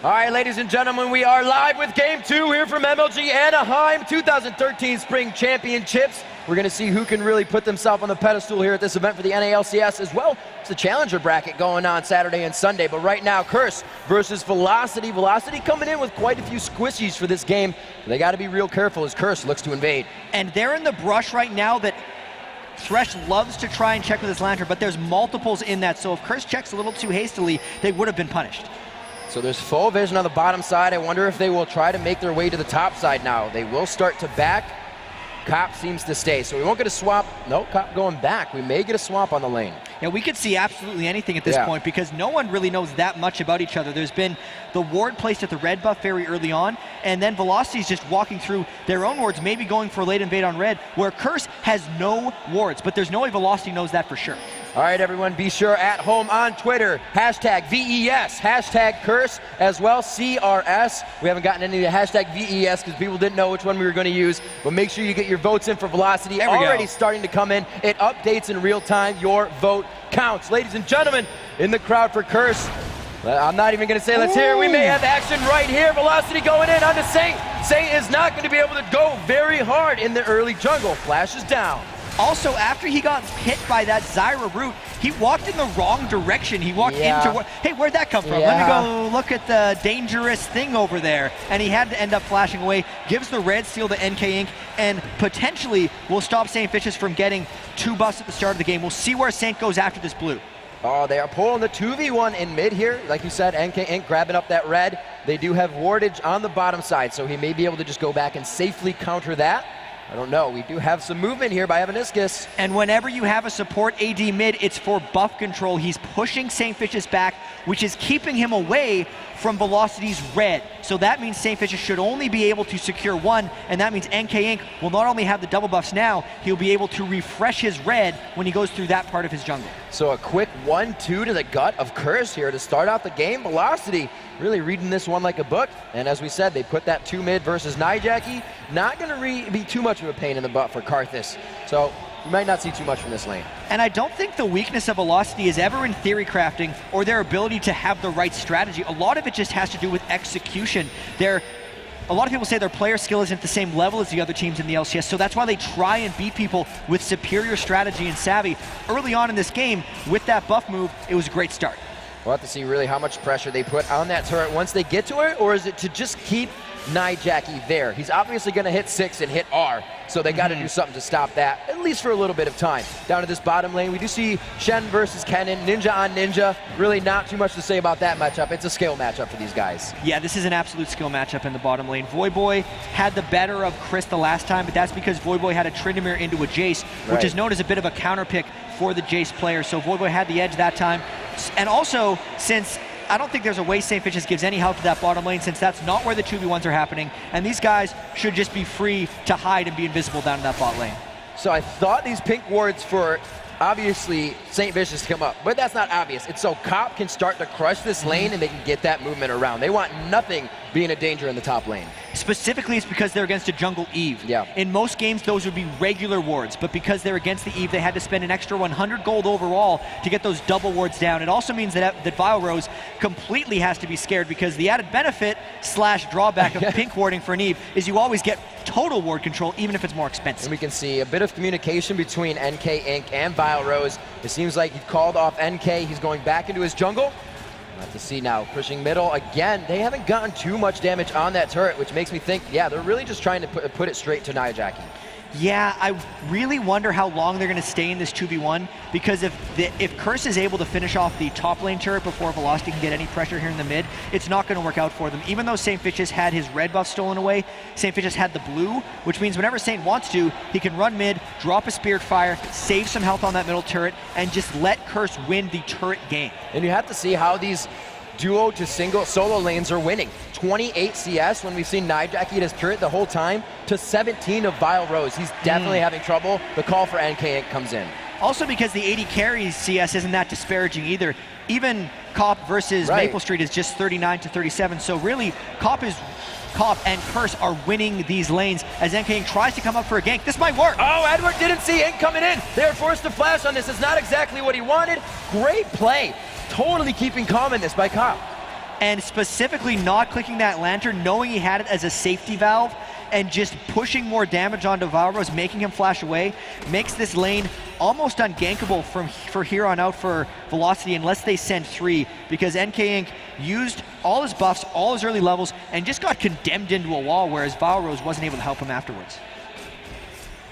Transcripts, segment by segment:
All right, ladies and gentlemen, we are live with Game 2 here from MLG Anaheim 2013 Spring Championships. We're going to see who can really put themselves on the pedestal here at this event for the NALCS as well. It's the Challenger bracket going on Saturday and Sunday, but right now, Curse versus Velocity. Velocity coming in with quite a few squishies for this game. They got to be real careful as Curse looks to invade. And they're in the brush right now that Thresh loves to try and check with his lantern, but there's multiples in that, so if Curse checks a little too hastily, they would have been punished. So there's full vision on the bottom side. I wonder if they will try to make their way to the top side now. They will start to back. Cop seems to stay, so we won't get a swap. No, Cop going back. We may get a swap on the lane. Yeah, we could see absolutely anything at this point because no one really knows that much about each other. There's been the ward placed at the red buff very early on, and then Velocity's just walking through their own wards, maybe going for a late invade on red, where Curse has no wards, but there's no way Velocity knows that for sure. All right, everyone, be sure at home on Twitter, hashtag VES, hashtag Curse, as well, CRS. We haven't gotten any of the hashtag VES because people didn't know which one we were going to use, but make sure you get your votes in for Velocity. Already starting to come in. It updates in real time. Your vote counts. Ladies and gentlemen, in the crowd for Curse, I'm not even going to say let's hear it. We may have action right here. Velocity going in onto Saint. Saint is not going to be able to go very hard in the early jungle. Flashes down. Also, after he got hit by that Zyra root, he walked in the wrong direction. He walked into, hey, where'd that come from? Let me go look at the dangerous thing over there. And he had to end up flashing away. Gives the red steal to NK Inc. and potentially will stop Saint Vicious from getting 2 buffs at the start of the game. We'll see where Saint goes after this blue. Oh, they are pulling the 2v1 in mid here. Like you said, NK Inc. grabbing up that red. They do have wardage on the bottom side, so he may be able to just go back and safely counter that. I don't know. We do have some movement here by Evaniscus. And whenever you have a support AD mid, it's for buff control. He's pushing Saint Vicious back, which is keeping him away from Velocity's red. So that means Saint Vicious should only be able to secure 1, and that means NK Inc. will not only have the double buffs now, he'll be able to refresh his red when he goes through that part of his jungle. So a quick 1-2 to the gut of Curse here to start out the game. Velocity really reading this one like a book. And as we said, they put that 2 mid versus Nijaki. Not going to be too much of a pain in the butt for Karthus. So you might not see too much from this lane. And I don't think the weakness of Velocity is ever in theory crafting or their ability to have the right strategy. A lot of it just has to do with execution. A lot of people say their player skill isn't the same level as the other teams in the LCS, so that's why they try and beat people with superior strategy and savvy. Early on in this game, with that buff move, it was a great start. We'll have to see really how much pressure they put on that turret once they get to it, or is it to just keep Nijaki there? He's obviously going to hit 6 and hit R, so they got to do something to stop that, at least for a little bit of time. Down to this bottom lane, we do see Shen versus Kennen, Ninja on Ninja. Really not too much to say about that matchup. It's a skill matchup for these guys. Yeah, this is an absolute skill matchup in the bottom lane. Voyboy had the better of Chris the last time, but that's because Voyboy had a Tryndamere into a Jace, which is known as a bit of a counter pick for the Jace player. So Voyboy had the edge that time. And also, since I don't think there's a way Saint Vicious gives any help to that bottom lane, since that's not where the 2v1s are happening, and these guys should just be free to hide and be invisible down in that bot lane. So I thought these pink wards for obviously Saint Vicious come up, but that's not obvious. It's so Cop can start to crush this lane and they can get that movement around. They want nothing being a danger in the top lane. Specifically, it's because they're against a jungle Eve. Yeah. In most games, those would be regular wards, but because they're against the Eve, they had to spend an extra 100 gold overall to get those double wards down. It also means that Vile Rose completely has to be scared because the added benefit / drawback of pink warding for an Eve is you always get total ward control, even if it's more expensive. And we can see a bit of communication between NK Inc. and Vile Rose. It seems like he called off NK. He's going back into his jungle. We'll have to see now, pushing middle again. They haven't gotten too much damage on that turret, which makes me think, yeah, they're really just trying to put it straight to Nijaki. Yeah, I really wonder how long they're going to stay in this 2v1, because if Curse is able to finish off the top lane turret before Velocity can get any pressure here in the mid, it's not going to work out for them. Even though Saint Vicious had his red buff stolen away, Saint Vicious had the blue, which means whenever Saint wants to, he can run mid, drop a Spirit Fire, save some health on that middle turret, and just let Curse win the turret game. And you have to see how these duo to single solo lanes are winning. 28 CS when we've seen Nijaki at his turret the whole time to 17 of Vile Rose. He's definitely having trouble. The call for NK Inc. comes in. Also because the 80 carries CS isn't that disparaging either. Even Cop versus Maple Street is just 39 to 37. So really, Cop and Curse are winning these lanes as NK Inc. tries to come up for a gank. This might work. Oh, Edward didn't see Inc. coming in. They're forced to flash on this. It's not exactly what he wanted. Great play. Totally keeping calm in this by Cop. and specifically not clicking that lantern, knowing he had it as a safety valve, and just pushing more damage onto Valros, making him flash away, makes this lane almost ungankable for here on out for Velocity unless they send 3, because NK Inc. used all his buffs, all his early levels, and just got condemned into a wall, whereas Valros wasn't able to help him afterwards.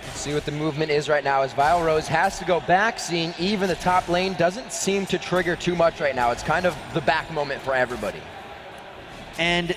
Let's see what the movement is right now as Valros has to go back, seeing even the top lane doesn't seem to trigger too much right now. It's kind of the back moment for everybody. And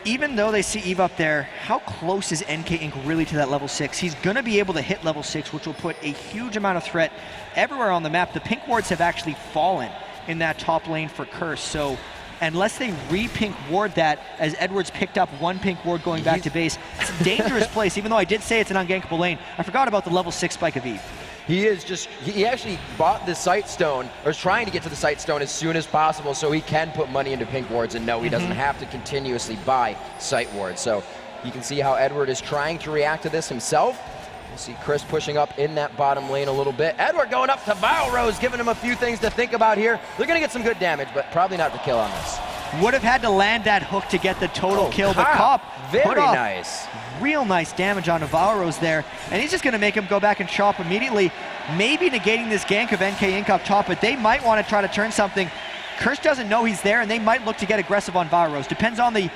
even though they see Eve up there, how close is NK Inc. really to that level 6? He's going to be able to hit level 6, which will put a huge amount of threat everywhere on the map. The pink wards have actually fallen in that top lane for Curse, so unless they re-pink ward that, as Edwards picked up 1 pink ward going back to base, it's a dangerous place, even though I did say it's an ungankable lane. I forgot about the level 6 spike of Eve. He actually bought the Sight Stone, or is trying to get to the Sight Stone as soon as possible so he can put money into pink wards, and no, he doesn't have to continuously buy Sight wards. So you can see how Edward is trying to react to this himself. We'll see Chris pushing up in that bottom lane a little bit. Edward going up to Valros, giving him a few things to think about here. They're gonna get some good damage, but probably not the kill on this. Would have had to land that hook to get the total kill, but Cop very nice. Real nice damage on Valros there, and he's just going to make him go back and chop immediately, maybe negating this gank of NK Inc. up top, but they might want to try to turn something. Curse doesn't know he's there, and they might look to get aggressive on Valros. Depends on the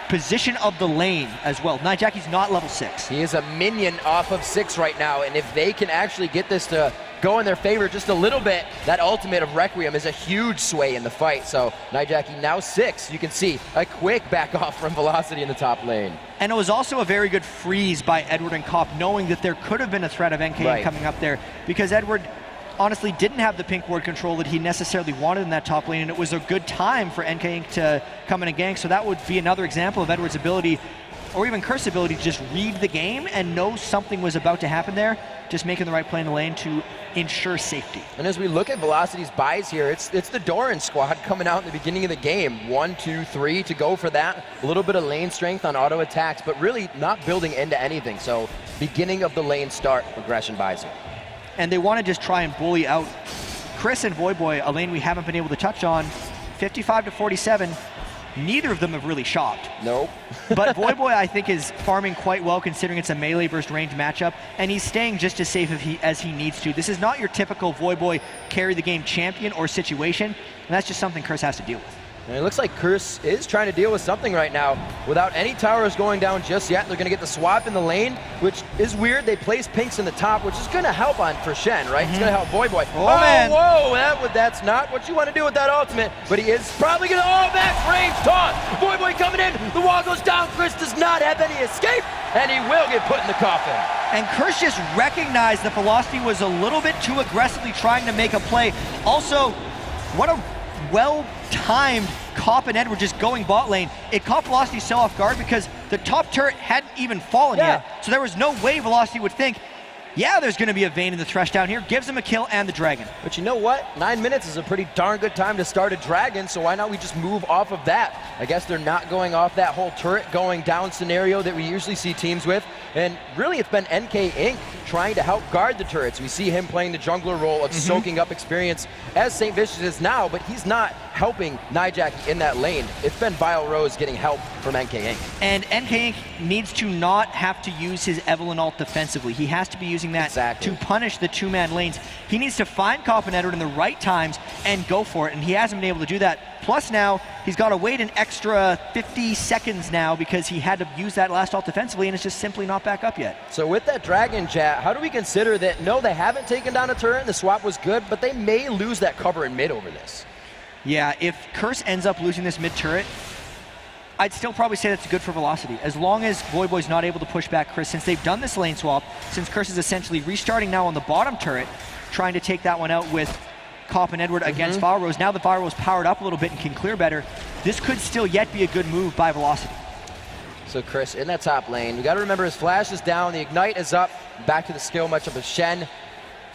position of the lane as well. Nijacki's not level 6. He is a minion off of 6 right now, and if they can actually get this to go in their favor just a little bit, that ultimate of Requiem is a huge sway in the fight. So Nijacki now 6. You can see a quick back off from Velocity in the top lane. And it was also a very good freeze by Edward and Kopp, knowing that there could have been a threat of NK coming up there, because Edward honestly didn't have the pink ward control that he necessarily wanted in that top lane, and it was a good time for NK Inc. to come in and gank. So that would be another example of Edward's ability, or even Curse's ability, to just read the game and know something was about to happen there, just making the right play in the lane to ensure safety. And as we look at Velocity's buys here, it's the Doran squad coming out in the beginning of the game. 1, 2, 3 to go for that. A little bit of lane strength on auto attacks, but really not building into anything. So beginning of the lane start, aggression buys here. And they want to just try and bully out Chris and Voyboy, a lane we haven't been able to touch on. 55 to 47. Neither of them have really shopped. Nope. But Voyboy, I think, is farming quite well considering it's a melee versus range matchup, and he's staying just as safe as he needs to. This is not your typical Voyboy carry the game champion or situation, and that's just something Curse has to deal with. And it looks like Curse is trying to deal with something right now without any towers going down just yet. They're going to get the swap in the lane, which is weird. They place pinks in the top, which is going to help for Shen, right? It's going to help Voyboy. Oh, man. Whoa, that's not what you want to do with that ultimate, but he is probably going to, max range taunt. Voyboy coming in, the wall goes down. Chris does not have any escape, and he will get put in the coffin. And Curse just recognized that Velocity was a little bit too aggressively trying to make a play. Also, what a well-timed Kopp and Edward just going bot lane. It caught Velocity so off guard because the top turret hadn't even fallen yet. So there was no way Velocity would think, yeah, there's going to be a Vayne in the Thresh down here. Gives him a kill and the Dragon. But you know what? 9 minutes is a pretty darn good time to start a Dragon, so why not we just move off of that? I guess they're not going off that whole turret going down scenario that we usually see teams with. And really, it's been NK Inc. trying to help guard the turrets. We see him playing the jungler role of soaking up experience as St. Vicious is now, but he's not helping Nijacki in that lane. It's been Vile Rose getting help from NK Inc. And NK Inc. needs to not have to use his Evelynn ult defensively. He has to be using that to punish the two-man lanes. He needs to find Kopp and Edward in the right times and go for it, and he hasn't been able to do that. Plus now, he's got to wait an extra 50 seconds now because he had to use that last ult defensively, and it's just simply not back up yet. So with that Dragon, chat, how do we consider that, no, they haven't taken down a turret, the swap was good, but they may lose that cover in mid over this? Yeah, if Curse ends up losing this mid turret, I'd still probably say that's good for Velocity. As long as Voyboy's not able to push back Chris, since they've done this lane swap, since Curse is essentially restarting now on the bottom turret, trying to take that one out with Kopp and Edward against Valros. Now that Valros powered up a little bit and can clear better, this could still yet be a good move by Velocity. So Chris in that top lane. We got to remember his flash is down, the ignite is up. Back to the skill matchup of Shen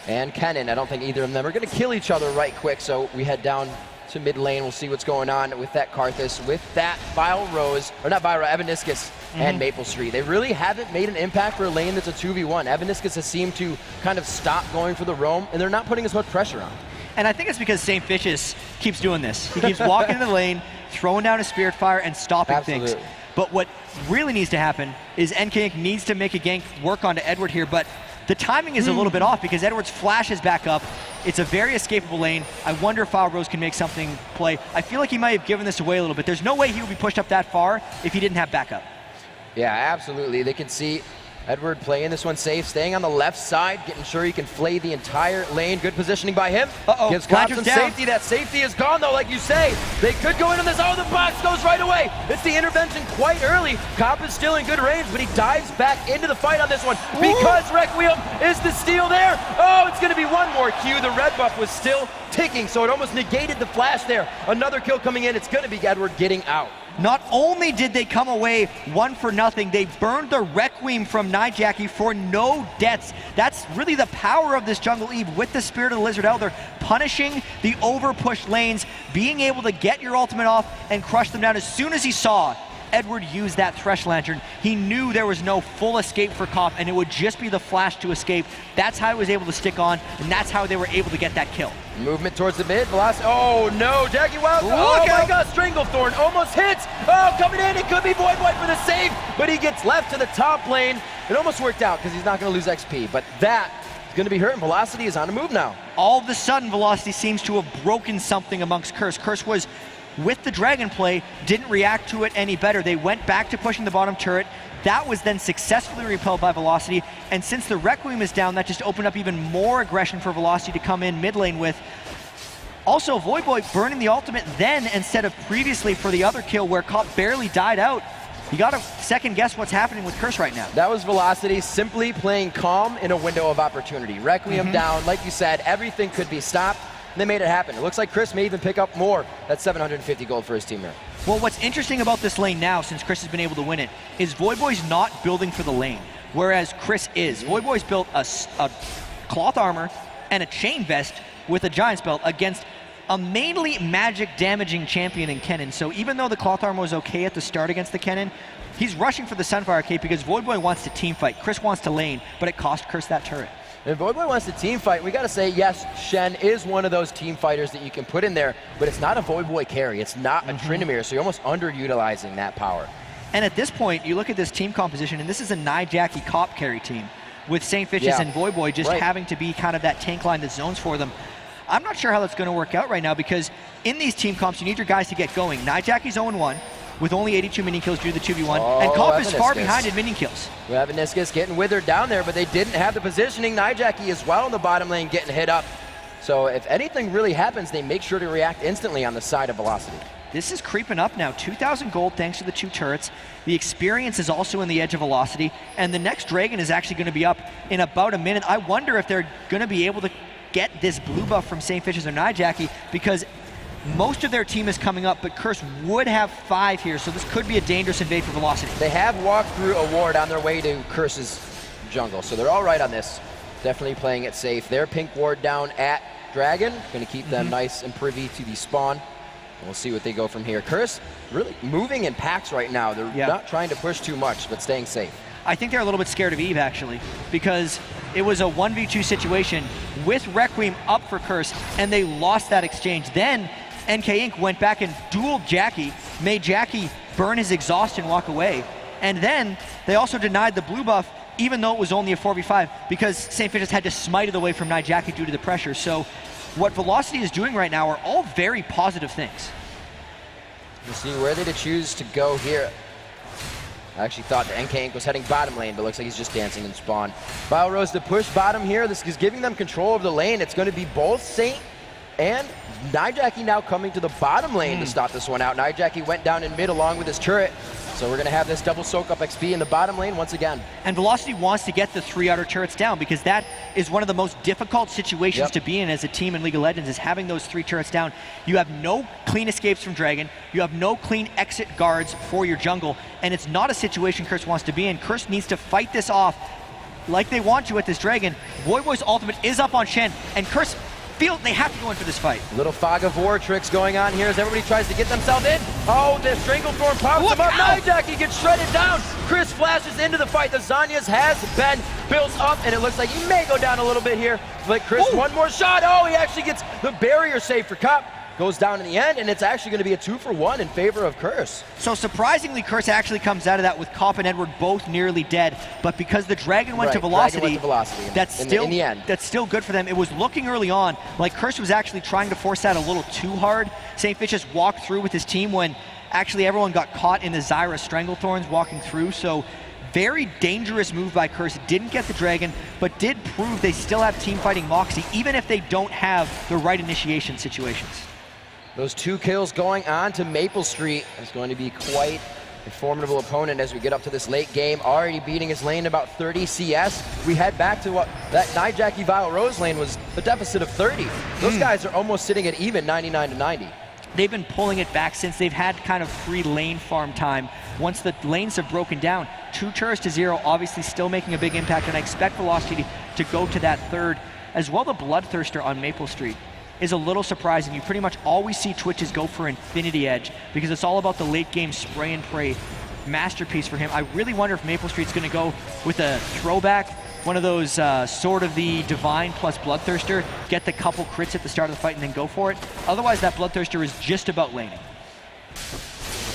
and Kennen. I don't think either of them are going to kill each other right quick, so we head down to mid lane. We'll see what's going on with that Karthus, with that Vile Rose, or not Vile, Evaniscus and Maple Street. They really haven't made an impact for a lane that's a 2v1. Evaniscus has seemed to kind of stop going for the roam, and they're not putting as much pressure on. And I think it's because St. Vicious keeps doing this. He keeps walking in the lane, throwing down a Spirit Fire, and stopping things. But what really needs to happen is NK needs to make a gank work onto Edward here, but the timing is a little bit off because Edward's flash is back up. It's a very escapable lane. I wonder if Rose can make something play. I feel like he might have given this away a little bit. There's no way he would be pushed up that far if he didn't have backup. Yeah, absolutely. They can see Edward playing this one safe, staying on the left side, getting sure he can flay the entire lane. Good positioning by him. Gives Cobb some safety. That safety is gone, though, like you say. They could go in on this. Oh, the box goes right away. It's the intervention quite early. Cobb is still in good range, but he dives back into the fight on this one because Requiem is the steal there. Oh, it's going to be one more Q. The red buff was still ticking, so it almost negated the flash there. Another kill coming in. It's going to be Edward getting out. Not only did they come away 1-0, they burned the Requiem from Nijaki for no deaths. That's really the power of this Jungle Eve with the Spirit of the Lizard Elder, punishing the over-pushed lanes, being able to get your ultimate off and crush them down. As soon as he saw Edward use that Thresh Lantern, he knew there was no full escape for Kopp, and it would just be the flash to escape. That's how he was able to stick on, and that's how they were able to get that kill. Movement towards the mid, velocity. Oh no, Jackie Wild. Oh my God, Stranglethorn almost hits. Oh, coming in, it could be Void for the save, but he gets left to the top lane. It almost worked out because he's not going to lose XP, but that is going to be hurt, and Velocity is on the move now. All of a sudden, Velocity seems to have broken something amongst Curse. Curse was with the Dragon play, didn't react to it any better. They went back to pushing the bottom turret. That was then successfully repelled by Velocity, and since the Requiem is down, that just opened up even more aggression for Velocity to come in mid lane with. Also, Voidboy burning the ultimate then instead of previously for the other kill where Kopp barely died out. You gotta second guess what's happening with Curse right now. That was Velocity simply playing calm in a window of opportunity. Requiem down, like you said, everything could be stopped. They made it happen. It looks like Chris may even pick up more. That's 750 gold for his team here. Well, what's interesting about this lane now, since Chris has been able to win it, is Voidboy's not building for the lane, whereas Chris is. Voidboy's built a cloth armor and a chain vest with a giant's belt against a mainly magic damaging champion in Kennen. So even though the cloth armor was okay at the start against the Kennen, he's rushing for the Sunfire Cape because Voidboy wants to team fight. Chris wants to lane, but it cost Chris that turret. If Voidboy wants to team fight, we got to say, yes, Shen is one of those team fighters that you can put in there, but it's not a Voidboy carry. It's not a Tryndamere, so you're almost underutilizing that power. And at this point, you look at this team composition, and this is a Nijaki Kopp carry team, with St. Vicious and Voidboy just having to be kind of that tank line that zones for them. I'm not sure how that's going to work out right now, because in these team comps, you need your guys to get going. Nijaki's 0-1. With only 82 minion kills due to the 2v1, and Kopp is far behind in minion kills. We have Aniscus getting withered down there, but they didn't have the positioning. Nijaki as well in the bottom lane getting hit up. So if anything really happens, they make sure to react instantly on the side of Velocity. This is creeping up now. 2,000 gold thanks to the 2 turrets. The experience is also in the edge of Velocity, and the next Dragon is actually going to be up in about a minute. I wonder if they're going to be able to get this blue buff from St. Vicious or Nijaki, because most of their team is coming up, but Curse would have 5 here, so this could be a dangerous invade for Velocity. They have walked through a ward on their way to Curse's jungle, so they're all right on this. Definitely playing it safe. Their pink ward down at Dragon, going to keep them nice and privy to the spawn. We'll see what they go from here. Curse really moving in packs right now. They're not trying to push too much, but staying safe. I think they're a little bit scared of Eve, actually, because it was a 1v2 situation with Requiem up for Curse, and they lost that exchange. Then NK Inc. went back and dueled Jackie, made Jackie burn his exhaust and walk away. And then they also denied the blue buff, even though it was only a 4v5, because St. Vicious had to smite it away from Nijaki due to the pressure. So what Velocity is doing right now are all very positive things. We'll see where they choose to go here. I actually thought the NK Inc. was heading bottom lane, but looks like he's just dancing in spawn. Rose to push bottom here. This is giving them control of the lane. It's going to be both Saint and Nijaki now coming to the bottom lane to stop this one out. Nijaki went down in mid along with his turret. So we're going to have this double soak up XP in the bottom lane once again. And Velocity wants to get the 3 outer turrets down, because that is one of the most difficult situations to be in as a team in League of Legends, is having those 3 turrets down. You have no clean escapes from Dragon. You have no clean exit guards for your jungle. And it's not a situation Curse wants to be in. Curse needs to fight this off like they want to at this Dragon. Voidboy's ultimate is up on Shen, and Curse feel they have to go in for this fight. Little fog of war tricks going on here as everybody tries to get themselves in. Oh, the Stranglethorn pops him up. Nijaki gets shredded down. Chris flashes into the fight. The Zanyas has been built up, and it looks like he may go down a little bit here. But Chris, one more shot. Oh, he actually gets the barrier save for Cup. Goes down in the end, and it's actually going to be a 2-for-1 in favor of Curse. So surprisingly, Curse actually comes out of that with Cop and Edward both nearly dead, but because the Dragon went to Velocity, that's still in the end. That's still good for them. It was looking early on like Curse was actually trying to force that a little too hard. St. Fitch just walked through with his team when actually everyone got caught in the Zyra Stranglethorns walking through, so very dangerous move by Curse. Didn't get the Dragon, but did prove they still have team fighting Moxie, even if they don't have the right initiation situations. Those 2 kills going on to Maple Street is going to be quite a formidable opponent as we get up to this late game. Already beating his lane about 30 CS. We head back to what that Nijaki Vile Rose lane was a deficit of 30. Those guys are almost sitting at even 99 to 90. They've been pulling it back since they've had kind of free lane farm time. Once the lanes have broken down, 2 turrets to 0, obviously still making a big impact, and I expect Velocity to go to that third. As well, the Bloodthirster on Maple Street is a little surprising. You pretty much always see Twitches go for Infinity Edge because it's all about the late game spray and pray masterpiece for him. I really wonder if Maple Street's going to go with a throwback, one of those Sword of the Divine plus Bloodthirster, get the couple crits at the start of the fight and then go for it. Otherwise, that Bloodthirster is just about laning.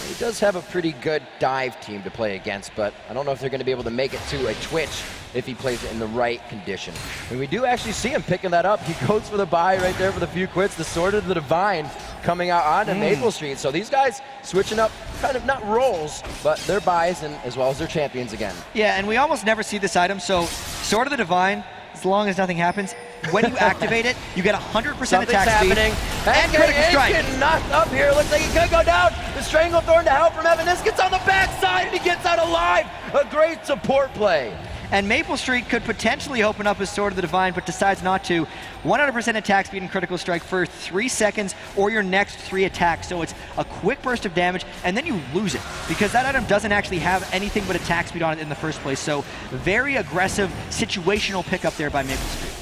He does have a pretty good dive team to play against, but I don't know if they're going to be able to make it to a Twitch if he plays it in the right condition. And we do actually see him picking that up. He goes for the buy right there for the few quits. The Sword of the Divine coming out onto Maple Street. So these guys switching up kind of not roles, but their buys and as well as their champions again. Yeah, and we almost never see this item. So Sword of the Divine, as long as nothing happens, when you activate it, you get 100% attack speed and critical strike. Getting knocked up here. Looks like he could go down. The Stranglethorn to help from Evan. This gets on the backside and he gets out alive. A great support play. And Maple Street could potentially open up his Sword of the Divine, but decides not to. 100% attack speed and critical strike for 3 seconds or your next 3 attacks. So it's a quick burst of damage, and then you lose it because that item doesn't actually have anything but attack speed on it in the first place. So very aggressive situational pickup there by Maple Street.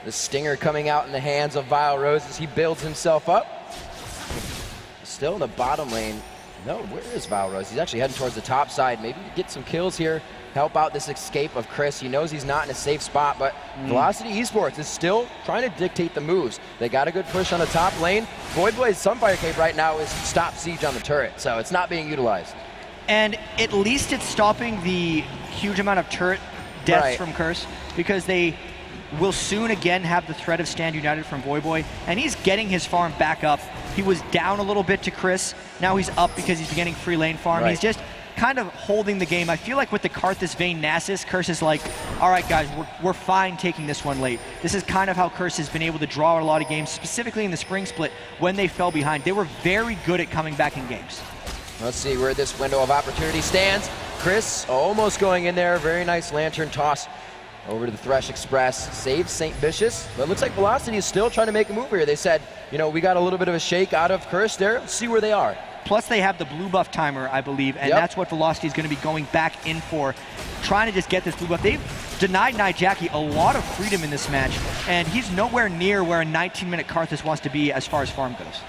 The Stinger coming out in the hands of Vile Rose as he builds himself up. Still in the bottom lane. No, where is Vile Rose? He's actually heading towards the top side. Maybe get some kills here. Help out this escape of Chris. He knows he's not in a safe spot, but Velocity eSports is still trying to dictate the moves. They got a good push on the top lane. Voidblade's Sunfire Cape right now is stop siege on the turret, so it's not being utilized. And at least it's stopping the huge amount of turret deaths from Curse, because they will soon again have the threat of Stand United from Voyboy, and he's getting his farm back up. He was down a little bit to Chris. Now he's up because he's getting free lane farm. He's just kind of holding the game. I feel like with the Karthus Vayne Nasus, Curse is like, all right guys, we're fine taking this one late. This is kind of how Curse has been able to draw out a lot of games, specifically in the spring split when they fell behind. They were very good at coming back in games. Let's see where this window of opportunity stands. Chris almost going in there. Very nice lantern toss over to the Thresh Express. Saves St. Vicious, but it looks like Velocity is still trying to make a move here. They said, you know, we got a little bit of a shake out of Curse there. Let's see where they are. Plus they have the blue buff timer, I believe, and that's what Velocity is going to be going back in for, trying to just get this blue buff. They've denied Nijaki a lot of freedom in this match, and he's nowhere near where a 19-minute Karthus wants to be as far as farm goes.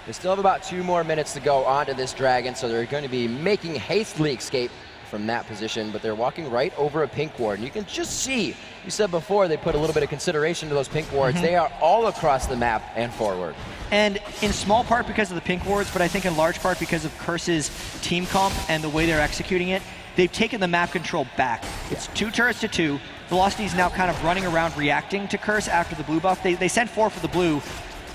They still have about 2 more minutes to go onto this Dragon, so they're going to be making hastily escape from that position, but they're walking right over a pink ward. And you can just see, you said before, they put a little bit of consideration to those pink wards. They are all across the map and forward. And in small part because of the pink wards, but I think in large part because of Curse's team comp and the way they're executing it, they've taken the map control back. It's 2 turrets to 2. Velocity is now kind of running around reacting to Curse after the blue buff. They sent 4 for the blue.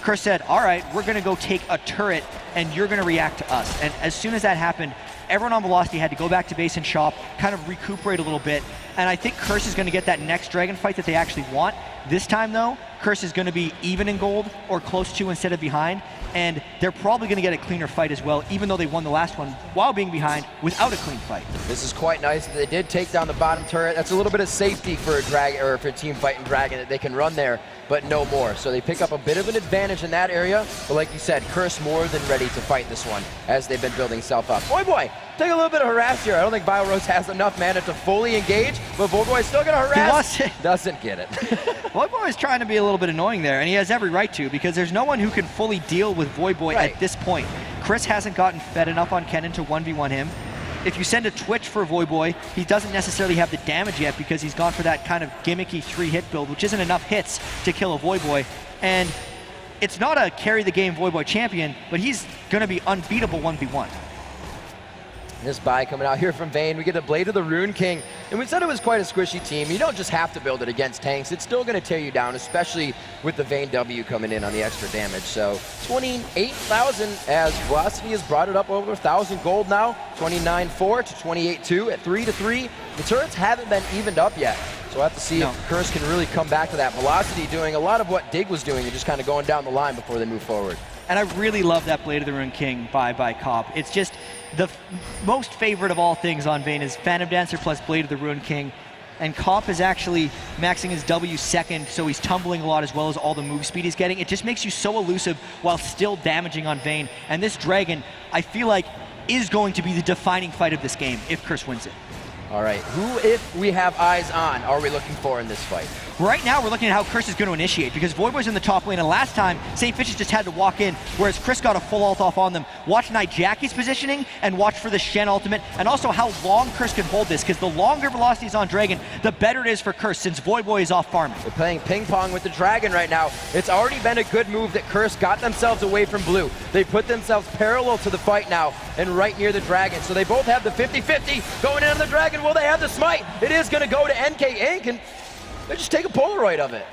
Curse said, all right, we're going to go take a turret and you're going to react to us. And as soon as that happened, everyone on Velocity had to go back to base and shop, kind of recuperate a little bit. And I think Curse is going to get that next Dragon fight that they actually want. This time, though, Curse is going to be even in gold or close to instead of behind. And they're probably going to get a cleaner fight as well, even though they won the last one while being behind without a clean fight. This is quite nice. They did take down the bottom turret. That's a little bit of safety for a Dragon, or for a team fighting Dragon, that they can run there, but no more. So they pick up a bit of an advantage in that area. But like you said, Curse more than ready to fight this one as they've been building self up. Boy, take a little bit of harass here. I don't think BioRose has enough mana to fully engage, but Voyboy is still going to harass. He doesn't get it. Voyboy is trying to be a little bit annoying there, and he has every right to, because there's no one who can fully deal with Voyboy at this point. Chris hasn't gotten fed enough on Kennen to 1v1 him. If you send a Twitch for Voyboy, he doesn't necessarily have the damage yet because he's gone for that kind of gimmicky 3-hit build, which isn't enough hits to kill a Voyboy. And it's not a carry the game Voyboy champion, but he's going to be unbeatable 1v1. This buy coming out here from Vayne. We get a Blade of the Rune King. And we said it was quite a squishy team. You don't just have to build it against tanks. It's still going to tear you down, especially with the Vayne W coming in on the extra damage. So 28,000 as Velocity has brought it up over 1,000 gold now. 29.4 to 28.2 at 3-3. The turrets haven't been evened up yet. So we'll have to see if Curse can really come back to that. Velocity doing a lot of what Dig was doing and just kind of going down the line before they move forward. And I really love that Blade of the Rune King by Cop. It's just the most favorite of all things on Vayne is Phantom Dancer plus Blade of the Rune King. And Cop is actually maxing his W second, so he's tumbling a lot as well as all the move speed he's getting. It just makes you so elusive while still damaging on Vayne. And this Dragon, I feel like, is going to be the defining fight of this game if Curse wins it. All right, who, if we have eyes on, are we looking for in this fight? Right now, we're looking at how Chris is going to initiate, because Voyboy's in the top lane, and last time, St. Fishes just had to walk in, whereas Chris got a full ult off on them. Watch Nijaki's positioning, and watch for the Shen ultimate, and also how long Chris can hold this, because the longer Velocity's on Dragon, the better it is for Curse, since Voyboy is off farming. They're playing ping pong with the Dragon right now. It's already been a good move that Curse got themselves away from blue. They put themselves parallel to the fight now, and right near the Dragon. So they both have the 50-50 going in on the Dragon. Will they have the smite? It is going to go to NK Inc., and they just take a Polaroid of it.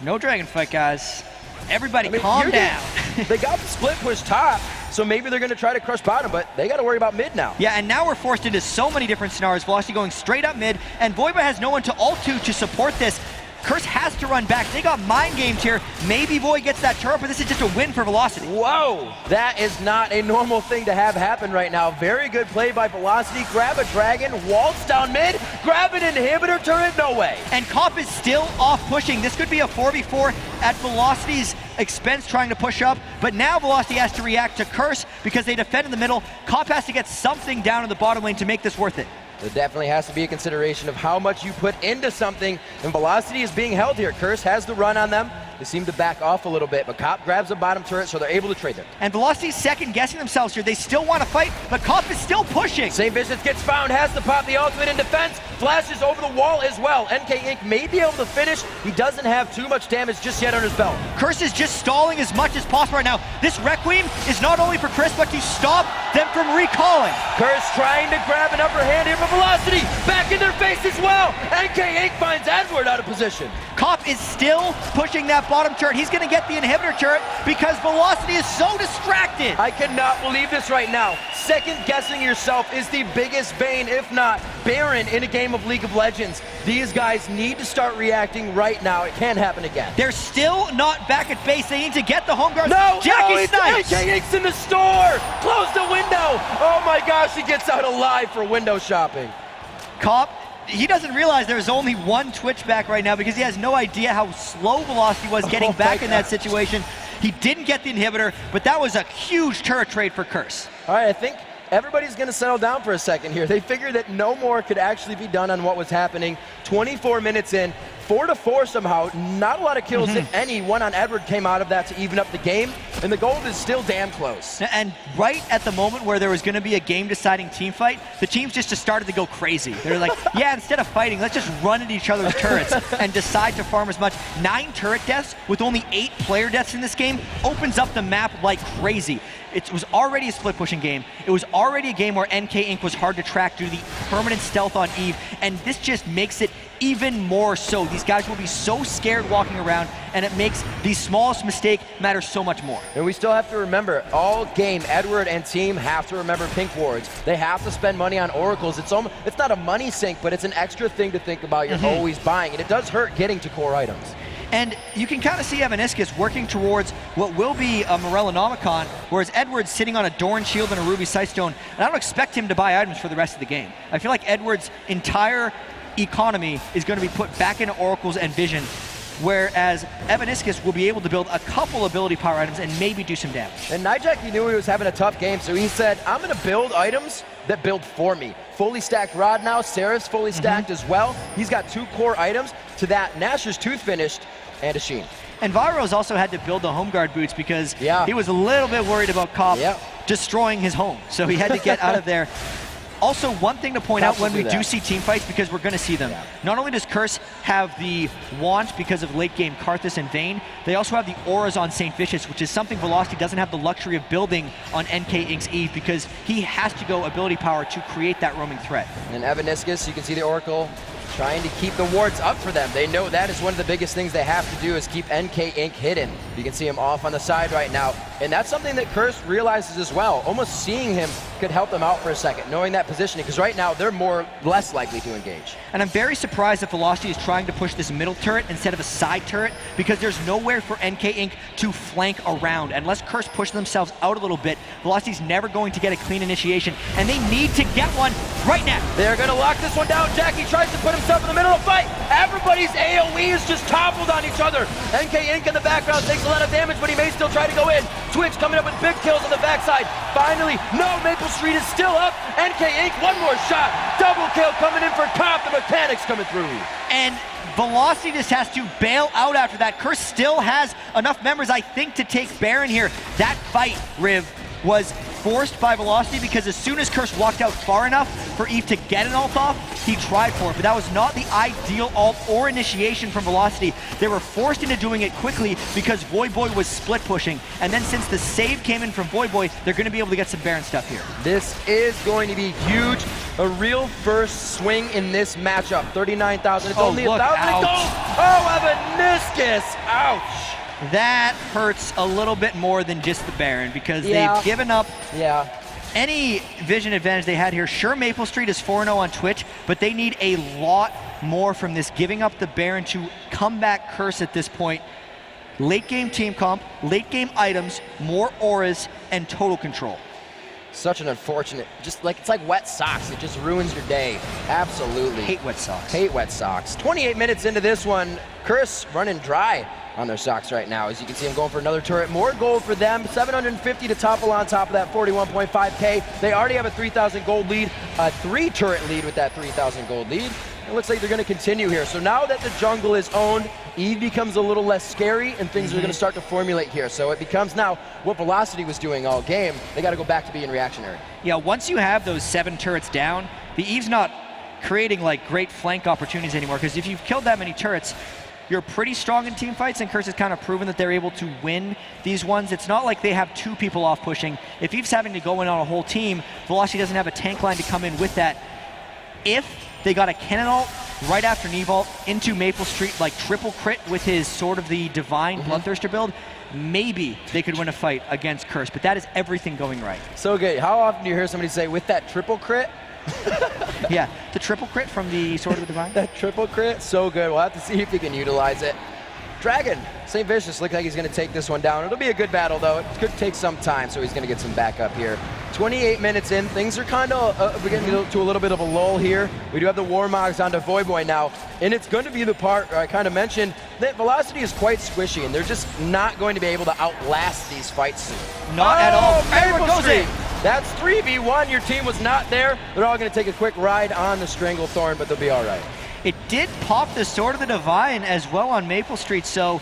No Dragon fight, guys. Everybody calm down. They got the split push top, so maybe they're going to try to crush bottom, but they got to worry about mid now. Yeah, and now we're forced into so many different scenarios. Velocity going straight up mid, and Voyboy has no one to ult to support this. Curse has to run back. They got mind games here. Maybe Void gets that turret, but this is just a win for Velocity. Whoa! That is not a normal thing to have happen right now. Very good play by Velocity. Grab a Dragon, waltz down mid, grab an inhibitor turret, no way. And Cop is still off pushing. This could be a 4v4 at Velocity's expense trying to push up, but now Velocity has to react to Curse because they defend in the middle. Cop has to get something down in the bottom lane to make this worth it. There definitely has to be a consideration of how much you put into something, and Velocity is being held here. Curse has the run on them. They seem to back off a little bit, but Cop grabs a bottom turret, so they're able to trade them. And Velocity's second-guessing themselves here. They still want to fight, but Cop is still pushing. St. Vincent gets found, has to pop the ultimate in defense, flashes over the wall as well. NK Inc. may be able to finish. He doesn't have too much damage just yet on his belt. Curse is just stalling as much as possible right now. This Requiem is not only for Chris, but to stop them from recalling. Curse trying to grab an upper hand here for Velocity. Back in their face as well. NK Inc. finds Edward out of position. Cop is still pushing that bottom turret. He's going to get the inhibitor turret because Velocity is so distracted. I cannot believe this right now. Second guessing yourself is the biggest bane, if not Baron, in a game of League of Legends. These guys need to start reacting right now. It can't happen again. They're still not back at base. They need to get the home guards. No, Jackie snipes. NK Inc.'s in the store. Close the window. Oh my gosh, he gets out alive for window shopping. Cop, he doesn't realize there's only one Twitch back right now because he has no idea how slow Velocity was getting back in that situation. He didn't get the inhibitor, but that was a huge turret trade for Curse. All right, I think everybody's going to settle down for a second here. They figured that no more could actually be done on what was happening. 24 minutes in, 4-4 somehow. Not a lot of kills, if any. One on Edward came out of that to even up the game, and the gold is still damn close. And right at the moment where there was going to be a game-deciding team fight, the teams just started to go crazy. They're like, yeah, instead of fighting, let's just run at each other's turrets and decide to farm as much. 9 turret deaths with only 8 player deaths in this game opens up the map like crazy. It was already a split-pushing game. It was already a game where NK Inc. was hard to track due to the permanent stealth on Eve, and this just makes it even more so. These guys will be so scared walking around, and it makes the smallest mistake matter so much more. And we still have to remember, all game, Edward and team have to remember pink wards. They have to spend money on oracles. It's not a money sink, but it's an extra thing to think about. You're always buying, and it does hurt getting to core items. And you can kind of see Evaniscus working towards what will be a Morellonomicon, whereas Edward's sitting on a Dorn Shield and a Ruby Sightstone, and I don't expect him to buy items for the rest of the game. I feel like Edward's entire economy is going to be put back into Oracles and Vision. whereas Evaniscus will be able to build a couple ability power items and maybe do some damage. And Nijak, he knew he was having a tough game, so he said, I'm going to build items that build for me. Fully stacked Rod now, Seraph's fully stacked as well. He's got 2 core items. To that, Nasher's Tooth finished, and a Sheen. And Vyro's also had to build the home guard boots because he was a little bit worried about Cop destroying his home. So he had to get out of there. Also, one thing to point out when we do see team fights, because we're going to see them, not only does Curse have the want because of late game Karthus and Vayne, they also have the auras on St. Vicious, which is something Velocity doesn't have the luxury of building on NK Inc.'s Eve because he has to go ability power to create that roaming threat. And Evaniscus, you can see the Oracle trying to keep the wards up for them. They know that is one of the biggest things they have to do is keep NK Inc. hidden. You can see him off on the side right now. And that's something that Curse realizes as well. Almost seeing him could help them out for a second, knowing that positioning, because right now they're less likely to engage. And I'm very surprised that Velocity is trying to push this middle turret instead of a side turret, because there's nowhere for NK Inc. to flank around. Unless Curse push themselves out a little bit, Velocity's never going to get a clean initiation, and they need to get one right now. They're going to lock this one down. Jackie tries to put himself in the middle of the fight. Everybody's AoE is just toppled on each other. NK Inc. in the background takes a lot of damage, but he may still try to go in. Twitch coming up with big kills on the backside. Finally, no, Maple Street is still up. NK Inc. one more shot. Double kill coming in for Cop. The mechanics coming through. And Velocity just has to bail out after that. Curse still has enough members, I think, to take Baron here. That fight, Riv, was forced by Velocity because as soon as Curse walked out far enough for Eve to get an ult off, he tried for it, but that was not the ideal ult or initiation from Velocity. They were forced into doing it quickly because Voyboy was split pushing, and then since the save came in from Voyboy, they're going to be able to get some Baron stuff here. This is going to be huge. A real first swing in this matchup. 39,000. It's only 1,000 to go. Oh, Evaniscus. Ouch. That hurts a little bit more than just the Baron because they've given up any vision advantage they had here. Sure, Maple Street is 4-0 on Twitch, but they need a lot more from this, giving up the Baron to comeback Curse at this point. Late game team comp, late game items, more auras, and total control. Such an unfortunate, just like, it's like wet socks. It just ruins your day. Absolutely. Hate wet socks. Hate wet socks. 28 minutes into this one, Curse running dry on their socks right now. As you can see, I'm going for another turret. More gold for them. 750 to topple on top of that 41.5K. They already have a 3,000 gold lead, a 3-turret lead with that 3,000 gold lead. It looks like they're going to continue here. So now that the jungle is owned, Eve becomes a little less scary, and things are going to start to formulate here. So it becomes now what Velocity was doing all game. They got to go back to being reactionary. Yeah, once you have those 7 turrets down, the Eve's not creating like great flank opportunities anymore, because if you've killed that many turrets, you're pretty strong in team fights, and Curse has kind of proven that they're able to win these ones. It's not like they have 2 people off pushing. If Eve's having to go in on a whole team, Velocity doesn't have a tank line to come in with that. If they got a cannon ult right after Neve ult into Maple Street, like triple crit with his Sword of the Divine Bloodthirster build, maybe they could win a fight against Curse, but that is everything going right. So good. How often do you hear somebody say, with that triple crit? Yeah, the triple crit from the Sword of the Divine. That triple crit, so good. We'll have to see if he can utilize it. Dragon, St. Vicious, looks like he's going to take this one down. It'll be a good battle, though. It could take some time, so he's going to get some backup here. 28 minutes in, things are kind of we're getting to a little bit of a lull here. We do have the Warmogs onto Voyboy now, and it's going to be the part I kind of mentioned that Velocity is quite squishy, and they're just not going to be able to outlast these fights soon. Not at all. Maple Goes Street. in. That's 3v1. Your team was not there. They're all going to take a quick ride on the Stranglethorn, but they'll be all right. It did pop the Sword of the Divine as well on Maple Street, so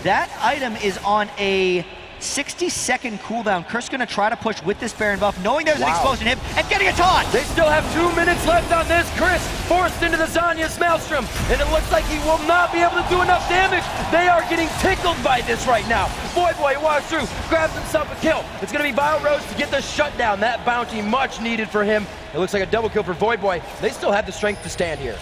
that item is on a 60-second cooldown. Curse going to try to push with this Baron buff, knowing there's an explosion hit, and getting a taunt! They still have 2 minutes left on this. Chris forced into the Zanya's Maelstrom, and it looks like he will not be able to do enough damage. They are getting tickled by this right now. Voyboy walks through, grabs himself a kill. It's going to be Vile Rose to get the shutdown. That bounty much needed for him. It looks like a double kill for Voyboy. They still have the strength to stand here.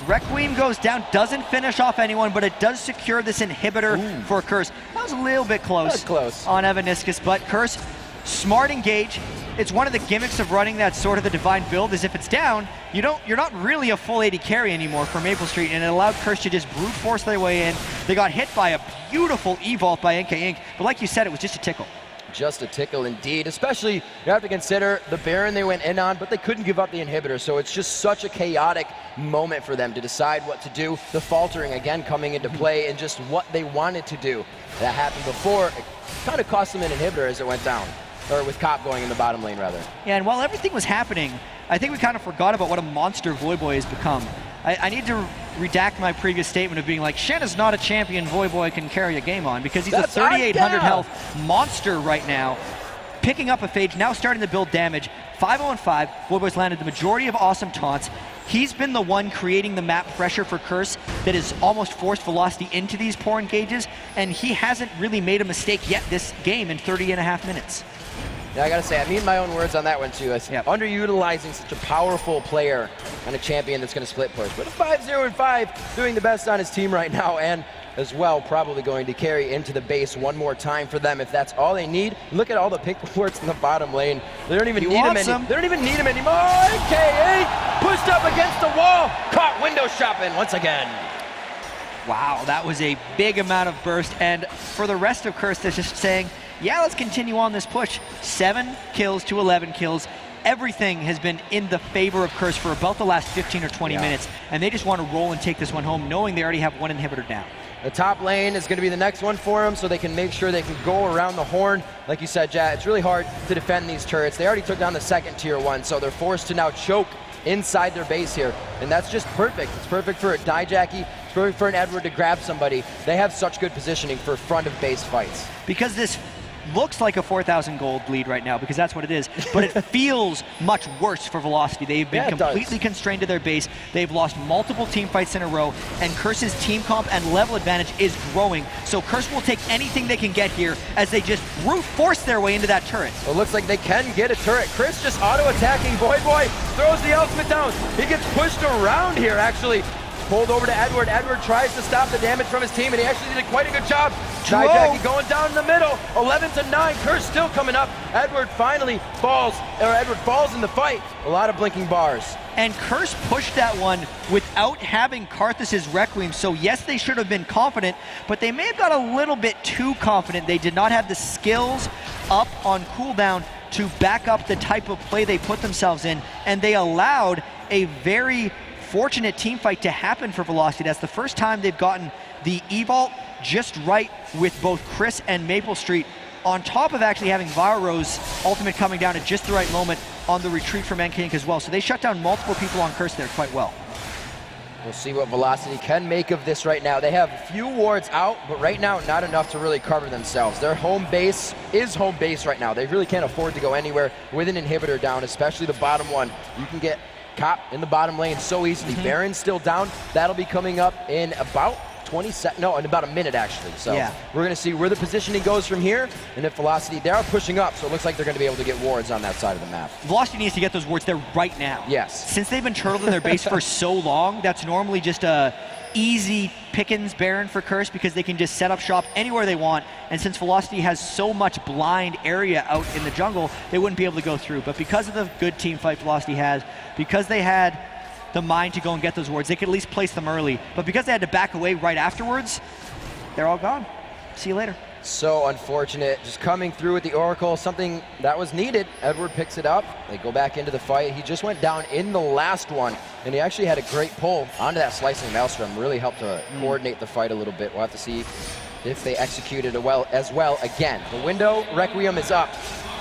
Requiem goes down, doesn't finish off anyone, but it does secure this inhibitor for Curse. That was a little bit close, on Evaniscus, but Curse, smart engage. It's one of the gimmicks of running that Sword of the Divine build is if it's down, you're not really a full AD carry anymore for Maple Street, and it allowed Curse to just brute force their way in. They got hit by a beautiful E-Vault by NK Inc., but like you said, it was just a tickle. just a tickle indeed, especially you have to consider the Baron they went in on, but they couldn't give up the inhibitor, so it's just such a chaotic moment for them to decide what to do. The faltering again coming into play and just what they wanted to do. That happened before. It kind of cost them an inhibitor as it went down, or with Cop going in the bottom lane rather. Yeah, and while everything was happening, I think we kind of forgot about what a monster Voyboy has become. I need to redact my previous statement of being like, Shen is not a champion Voyboy can carry a game on, because he's a 3,800 health monster right now, picking up a phage, now starting to build damage. 5-0-5, Voyboy's landed the majority of awesome taunts. He's been the one creating the map pressure for Curse that has almost forced Velocity into these poor engages, and he hasn't really made a mistake yet this game in 30.5 minutes. Yeah, I gotta say, I mean my own words on that one too. Underutilizing such a powerful player and a champion that's gonna split push. But a 5-0-5 doing the best on his team right now, and as well probably going to carry into the base one more time for them if that's all they need. Look at all the pick wards in the bottom lane. They don't even need him anymore. They don't even need him anymore. AKA pushed up against the wall, caught window shopping once again. Wow, that was a big amount of burst, and for the rest of Curse, they're just saying, yeah, let's continue on this push. 7 kills to 11 kills. Everything has been in the favor of Curse for about the last 15 or 20 minutes, and they just want to roll and take this one home, knowing they already have one inhibitor down. The top lane is going to be the next one for them, so they can make sure they can go around the horn. Like you said, Jat, it's really hard to defend these turrets. They already took down the second tier 1, so they're forced to now choke inside their base here, and that's just perfect. It's perfect for a Dijaki, it's perfect for an Edward to grab somebody. They have such good positioning for front of base fights. Because this looks like a 4,000 gold lead right now, because that's what it is, but it feels much worse for Velocity. They've been completely constrained to their base. They've lost multiple team fights in a row, and Curse's team comp and level advantage is growing. So Curse will take anything they can get here as they just brute force their way into that turret. Well, it looks like they can get a turret. Chris just auto-attacking Voyboy, throws the ultimate down. He gets pushed around here, actually. Pulled over to Edward. Edward tries to stop the damage from his team, and he actually did quite a good job. Dijaki going down in the middle, 11-9. Curse still coming up. Edward finally falls, or Edward falls in the fight. A lot of blinking bars. And Curse pushed that one without having Karthus' Requiem, so yes, they should have been confident, but they may have got a little bit too confident. They did not have the skills up on cooldown to back up the type of play they put themselves in, and they allowed a very fortunate team fight to happen for Velocity. That's the first time they've gotten the eVault just right with both Chris and Maple Street, on top of actually having Varro's ultimate coming down at just the right moment on the retreat from NKink as well. So they shut down multiple people on Curse there quite well. We'll see what Velocity can make of this right now. They have a few wards out, but right now not enough to really cover themselves. Their home base is home base right now. They really can't afford to go anywhere with an inhibitor down, especially the bottom one. You can get Cop in the bottom lane so easily. Baron's still down. That'll be coming up in about 20 seconds, no, in about a minute actually. So we're gonna see where the positioning goes from here, and if Velocity, they are pushing up, so it looks like they're gonna be able to get wards on that side of the map. Velocity needs to get those wards there right now. Yes. Since they've been turtled in their base for so long, that's normally just a easy pickings Baron for Curse, because they can just set up shop anywhere they want, and since Velocity has so much blind area out in the jungle, they wouldn't be able to go through. But because of the good team fight Velocity has, because they had the mind to go and get those wards, they could at least place them early. But because they had to back away right afterwards, they're all gone. See you later. So unfortunate, just coming through with the Oracle, something that was needed. Edward picks it up, they go back into the fight. He just went down in the last one, and he actually had a great pull onto that Slicing Maelstrom, really helped to coordinate the fight a little bit. We'll have to see if they executed it well as well again. The window, Requiem is up.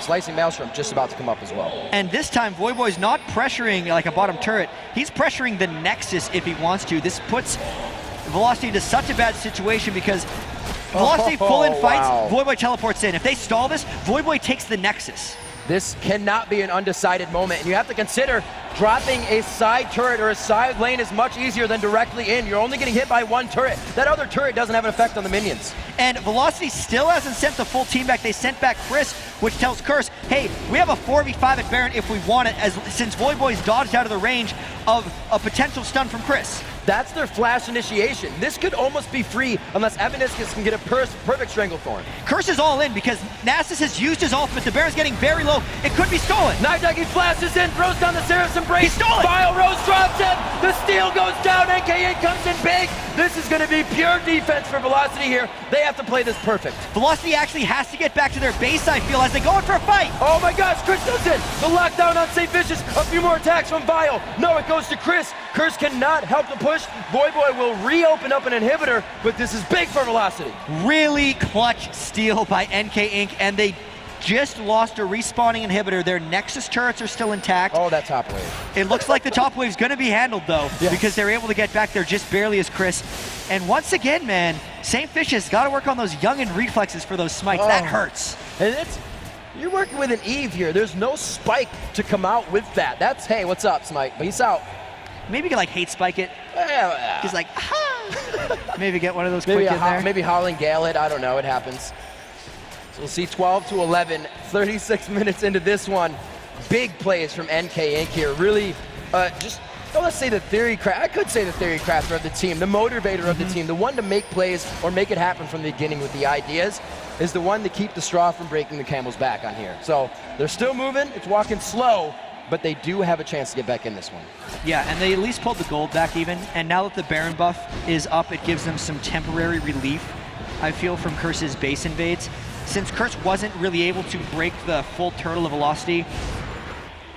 Slicing Maelstrom just about to come up as well. And this time, Voyboy's not pressuring like a bottom turret. He's pressuring the Nexus if he wants to. This puts Velocity into such a bad situation because Velocity full in fights, Voyboy teleports in. If they stall this, Voyboy takes the Nexus. This cannot be an undecided moment, and you have to consider dropping a side turret or a side lane is much easier than directly in. You're only getting hit by one turret. That other turret doesn't have an effect on the minions. And Velocity still hasn't sent the full team back. They sent back Chris, which tells Curse, hey, we have a 4v5 at Baron if we want it, since Voyboy's dodged out of the range of a potential stun from Chris. That's their flash initiation. This could almost be free unless Evaniscus can get a perfect Stranglethorn. Curse is all in because Nasus has used his ultimate. The Baron's getting very low. It could be stolen. Dijaki flashes in, throws down the Seraph's Embrace. He stole it. Vile Rose drops it. The steal goes down and NK Inc comes in big. This is going to be pure defense for Velocity here. They have to play this perfect. Velocity actually has to get back to their base, I feel, as they go in for a fight. Oh my gosh, Chris does it. The lockdown on St. Vicious. A few more attacks from Vile. No, it goes to Chris. Chris cannot help the push. Voyboy will reopen up an inhibitor, but this is big for Velocity. Really clutch steal by NK Inc, and they just lost a respawning inhibitor. Their Nexus turrets are still intact. Oh, that top wave. It looks like the top wave's gonna be handled though, yes, because they're able to get back there just barely as Chris. And once again, man, St. Vicious gotta work on those youngin' reflexes for those smites. Oh. That hurts. And you're working with an Eve here. There's no spike to come out with that. That's, hey, what's up, Smite? Peace out. Maybe you can like hate spike it. Yeah. He's like, aha! Maybe get one of those Maybe quick in there. Maybe Howling Gale it. I don't know. It happens. So we'll see 12 to 11, 36 minutes into this one. Big plays from NK Inc here. Really, let's say the theory crafter. I could say the theory crafter of the team, the motivator of the team, the one to make plays or make it happen from the beginning with the ideas, is the one to keep the straw from breaking the camel's back on here. So they're still moving. It's walking slow, but they do have a chance to get back in this one. Yeah, and they at least pulled the gold back even. And now that the Baron buff is up, it gives them some temporary relief, I feel, from Curse's base invades. Since Curse wasn't really able to break the full turtle of Velocity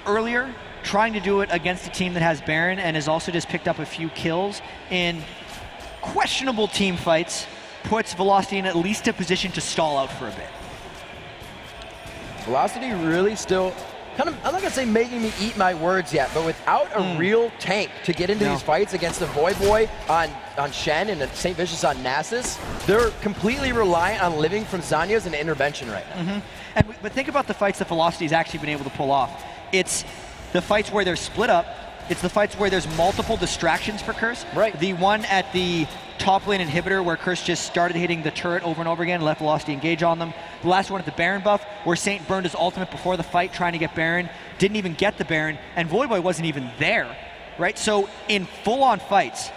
earlier, trying to do it against a team that has Baron and has also just picked up a few kills in questionable team fights, puts Velocity in at least a position to stall out for a bit. Velocity really still kind of, I'm not gonna say making me eat my words yet, but without a real tank to get into these fights against the Voyboy on Shen and St. Vicious on Nasus, they're completely reliant on living from Zanya's and intervention right now. But think about the fights that Velocity's actually been able to pull off. It's the fights where they're split up. It's the fights where there's multiple distractions for Curse. Right. The one at the top lane inhibitor where Curse just started hitting the turret over and over again and let Velocity engage on them. The last one at the Baron buff where Saint burned his ultimate before the fight trying to get Baron, didn't even get the Baron, and Voyboy wasn't even there, right? So in full-on fights,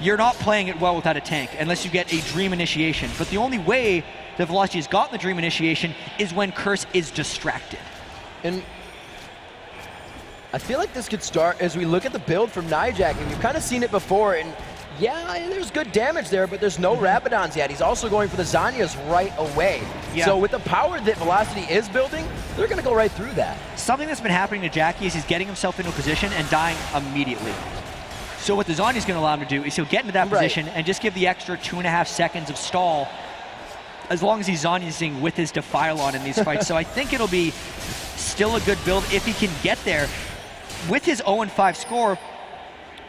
you're not playing it well without a tank unless you get a Dream Initiation. But the only way that Velocity has gotten the Dream Initiation is when Curse is distracted. And I feel like this could start as we look at the build from Nijak, and you've kind of seen it before, and yeah, there's good damage there, but there's no Rabadons yet. He's also going for the Zanyas right away. Yeah. So with the power that Velocity is building, they're gonna go right through that. Something that's been happening to Jackie is he's getting himself into a position and dying immediately. So what the Zanya's gonna allow him to do is he'll get into that position and just give the extra 2.5 seconds of stall as long as he's Zanyasing with his Defile on in these fights. So I think it'll be still a good build if he can get there. With his 0-5 score,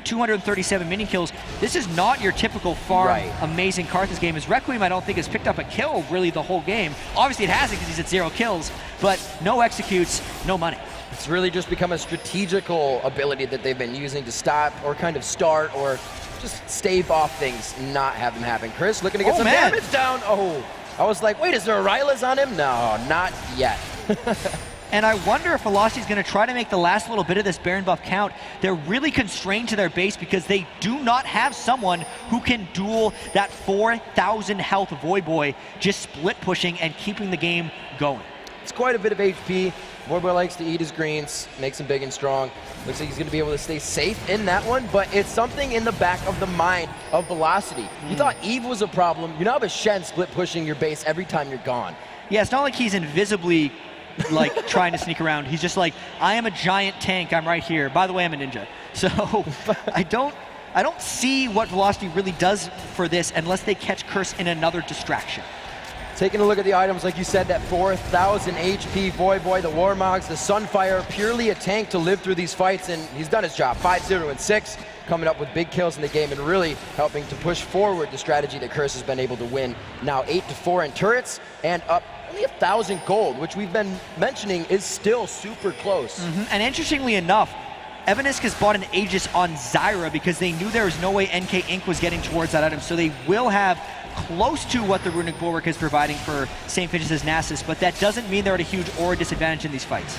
237 mini kills, this is not your typical farm amazing Karthus game. As Requiem, I don't think has picked up a kill really the whole game. Obviously it hasn't because he's at 0 kills, but no executes, no money. It's really just become a strategical ability that they've been using to stop or kind of start or just stave off things, not have them happen. Chris looking to get some damage down. Oh, I was like, wait, is there a Rylas on him? No, not yet. And I wonder if Velocity's going to try to make the last little bit of this Baron buff count. They're really constrained to their base because they do not have someone who can duel that 4,000 health Voyboy, just split pushing and keeping the game going. It's quite a bit of HP. Voyboy likes to eat his greens, makes him big and strong. Looks like he's going to be able to stay safe in that one, but it's something in the back of the mind of Velocity. You thought Eve was a problem. You now have a Shen split pushing your base every time you're gone. Yeah, it's not like he's invisibly like trying to sneak around. He's just like, I am a giant tank, I'm right here. By the way, I'm a ninja. So I don't see what Velocity really does for this unless they catch Curse in another distraction. Taking a look at the items, like you said, that 4,000 HP Voyboy, the Warmogs, the Sunfire, purely a tank to live through these fights, and he's done his job. 5-0-6, coming up with big kills in the game and really helping to push forward the strategy that Curse has been able to win. Now 8-4 in turrets and up only 1,000 gold, which we've been mentioning is still super close. And interestingly enough, Evanisk has bought an Aegis on Zyra because they knew there was no way NK Inc was getting towards that item, so they will have close to what the Runic Bulwark is providing for St. Vicious' Nasus, but that doesn't mean they're at a huge aura disadvantage in these fights.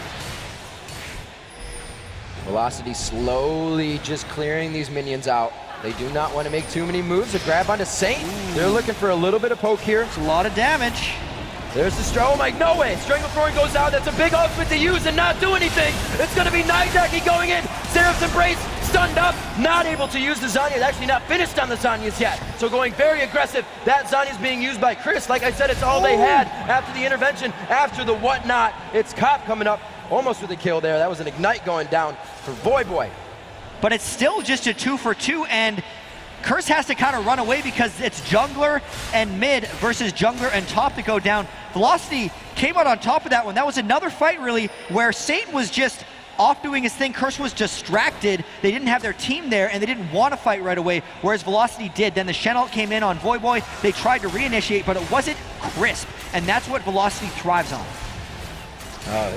Velocity slowly just clearing these minions out. They do not want to make too many moves. A grab onto Saint. They're looking for a little bit of poke here. It's a lot of damage. There's the Stro. I'm like, no way. Strangle Throwing goes out. That's a big ultimate to use and not do anything. It's going to be Nijaki going in. Seraph's Embrace. Stun stunned up, not able to use the Zhonya's, actually not finished on the Zhonya's yet. So going very aggressive. That Zhonya's being used by Chris. Like I said, it's all they had after the intervention, after the whatnot. It's Cop coming up, almost with a kill there. That was an Ignite going down for Voyboy. But it's still just a 2 for 2, and Curse has to kind of run away because it's jungler and mid versus jungler and top to go down. Velocity came out on top of that one. That was another fight, really, where Saint was just off doing his thing. Curse was distracted. They didn't have their team there, and they didn't want to fight right away, whereas Velocity did. Then the Shen ult came in on Voyboy. They tried to reinitiate, but it wasn't crisp, and that's what Velocity thrives on.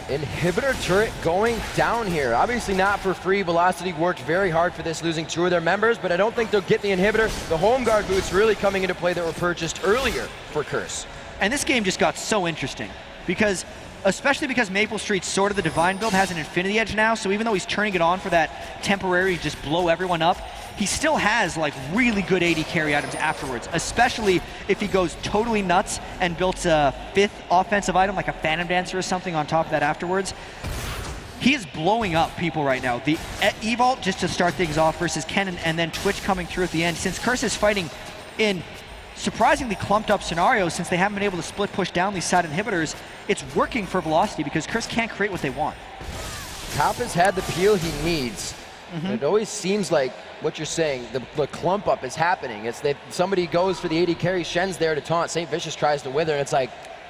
Inhibitor turret going down here. Obviously not for free. Velocity worked very hard for this, losing 2 of their members, but I don't think they'll get the inhibitor. The home guard boots really coming into play that were purchased earlier for Curse. And this game just got so interesting, because especially because Maple Street's Sword of the Divine build has an Infinity Edge now, so even though he's turning it on for that temporary just blow everyone up, he still has like really good AD carry items afterwards, especially if he goes totally nuts and builds a 5th offensive item like a Phantom Dancer or something on top of that afterwards. He is blowing up people right now. The Evault, just to start things off, versus Kennen, and then Twitch coming through at the end. Since Curse is fighting in surprisingly clumped up scenarios, since they haven't been able to split push down these side inhibitors, it's working for Velocity because Curse can't create what they want. Cop has had the peel he needs. It always seems like what you're saying, the clump up is happening. It's that somebody goes for the AD carry, Shen's there to taunt, St. Vicious tries to wither, and it's like,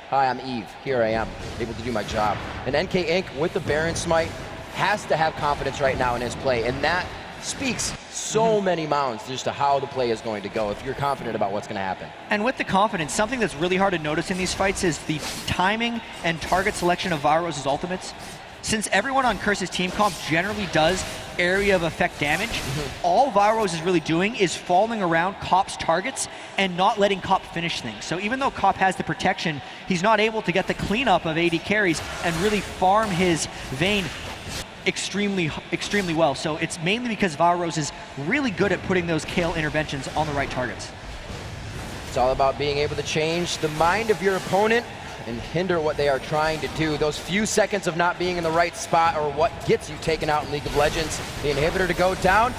hi, I'm Eve, here I am, able to do my job. And NK Inc. with the Baron Smite has to have confidence right now in his play, and that speaks so many mounds just to how the play is going to go if you're confident about what's going to happen. And with the confidence, something that's really hard to notice in these fights is the timing and target selection of Varus' ultimates. Since everyone on Curse's team comp generally does area of effect damage, all Varus is really doing is falling around Cop's targets and not letting Cop finish things. So even though Cop has the protection, he's not able to get the cleanup of AD carries and really farm his Vayne extremely well. So it's mainly because Varus is really good at putting those Kale interventions on the right targets. It's all about being able to change the mind of your opponent and hinder what they are trying to do. Those few seconds of not being in the right spot are what gets you taken out in League of Legends. The inhibitor to go down.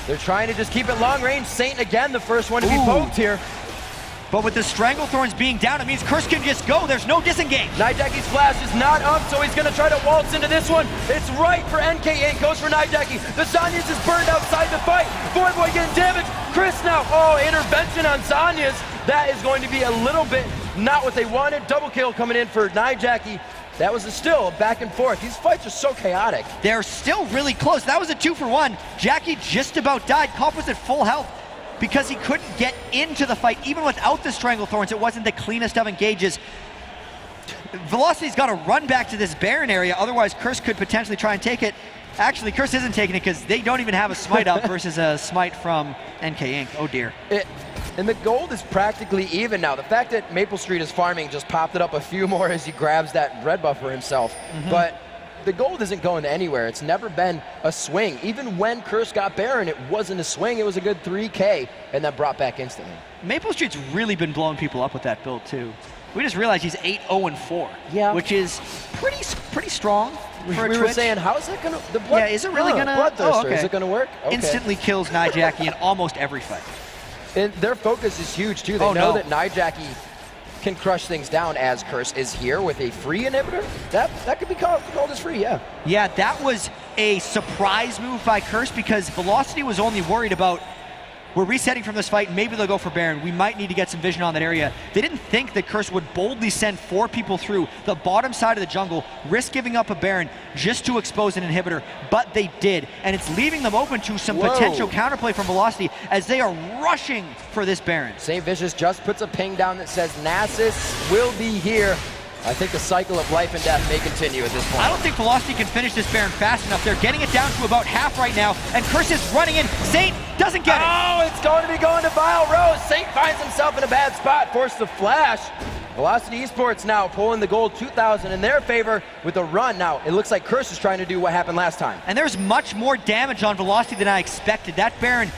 They're trying to just keep it long range. Saint again, the first one to be poked here. But with the Stranglethorns being down, it means Curse can just go. There's no disengage. Nijacki's flash is not up, so he's going to try to waltz into this one. It's right for NK Inc. Goes for Nijacki. The Zhonya's is burned outside the fight. Voyboy getting damaged. Chris now, intervention on Zhonya's. That is going to be a little bit not what they wanted. Double kill coming in for Nijacki. That was still a back and forth. These fights are so chaotic. They're still really close. That was a 2 for 1. Jackie just about died. Cop was at full health because he couldn't get into the fight. Even without the Stranglethorns, it wasn't the cleanest of engages. Velocity's got to run back to this Baron area, otherwise Curse could potentially try and take it. Actually, Curse isn't taking it because they don't even have a smite up versus a smite from NK Inc. Oh dear. And the gold is practically even now. The fact that Maple Street is farming just popped it up a few more as he grabs that red buff for himself. But the gold isn't going anywhere. It's never been a swing. Even when Curse got Baron, it wasn't a swing. It was a good 3K, and then brought back instantly. Maple Street's really been blowing people up with that build too. We just realized he's 8-0-4, which is pretty strong for a Twitch. We were saying, how is that going to... The blood, is it really going to... Bloodthirster, is it going to work? Okay. Instantly kills Nijacki in almost every fight. And their focus is huge too. They know that Nijacki can crush things down as Curse is here with a free inhibitor. That could be called as free, yeah. Yeah, that was a surprise move by Curse because Velocity was only worried about, we're resetting from this fight, maybe they'll go for Baron. We might need to get some vision on that area. They didn't think that Curse would boldly send 4 people through the bottom side of the jungle, risk giving up a Baron just to expose an inhibitor, but they did. And it's leaving them open to some potential counterplay from Velocity as they are rushing for this Baron. St. Vicious just puts a ping down that says Nasus will be here. I think the cycle of life and death may continue at this point. I don't think Velocity can finish this Baron fast enough. They're getting it down to about half right now, and Curse is running in. Saint doesn't get it. Oh, it's going to be going to Vile Rose. Saint finds himself in a bad spot, forced the flash. Velocity eSports now pulling the gold 2,000 in their favor with a run. Now, it looks like Curse is trying to do what happened last time. And there's much more damage on Velocity than I expected. That Baron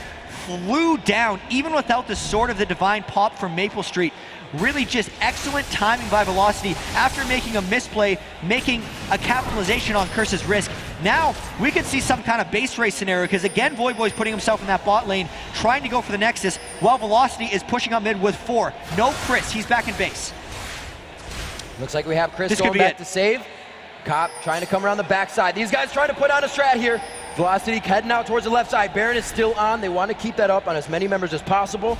flew down, even without the Sword of the Divine pop from Maple Street. Really just excellent timing by Velocity after making a misplay, making a capitalization on Curse's risk. Now, we could see some kind of base race scenario, because again, Voyboy's putting himself in that bot lane, trying to go for the Nexus, while Velocity is pushing up mid with 4. No Chris, he's back in base. Looks like we have Chris going back to save. Cop trying to come around the backside. These guys trying to put on a strat here. Velocity heading out towards the left side. Baron is still on. They want to keep that up on as many members as possible.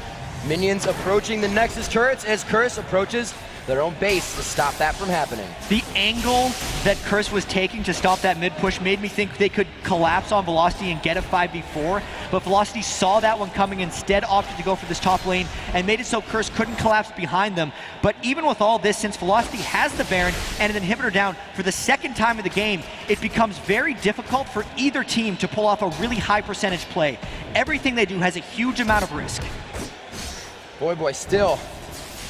Minions approaching the Nexus turrets as Curse approaches their own base to stop that from happening. The angle that Curse was taking to stop that mid push made me think they could collapse on Velocity and get a 5v4, but Velocity saw that one coming, instead opted to go for this top lane and made it so Curse couldn't collapse behind them. But even with all this, since Velocity has the Baron and an inhibitor down for the second time of the game, it becomes very difficult for either team to pull off a really high percentage play. Everything they do has a huge amount of risk. Voyboy still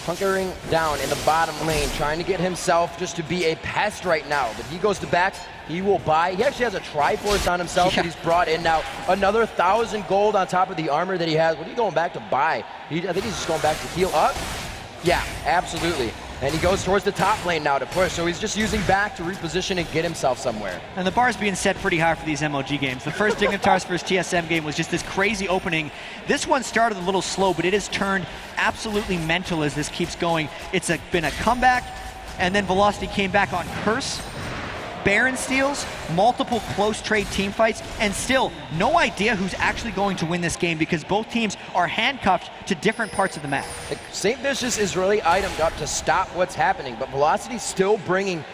hunkering down in the bottom lane, trying to get himself just to be a pest right now. But he goes to back, he will buy. He actually has a Triforce on himself that he's brought in now. Another 1,000 gold on top of the armor that he has. What are you going back to buy? I think he's just going back to heal up. Yeah, absolutely. And he goes towards the top lane now to push, so he's just using back to reposition and get himself somewhere. And the bar's being set pretty high for these MLG games. The first Dignitas vs TSM game was just this crazy opening. This one started a little slow, but it has turned absolutely mental as this keeps going. It's been a comeback, and then Velocity came back on Curse. Baron steals, multiple close trade team fights, and still no idea who's actually going to win this game because both teams are handcuffed to different parts of the map. St. Vicious is really itemed up to stop what's happening, but Velocity's still bringing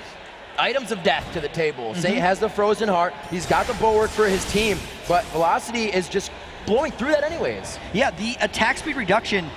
items of death to the table. Saint has the Frozen Heart, he's got the Bulwark for his team, but Velocity is just blowing through that anyways. Yeah, the attack speed reduction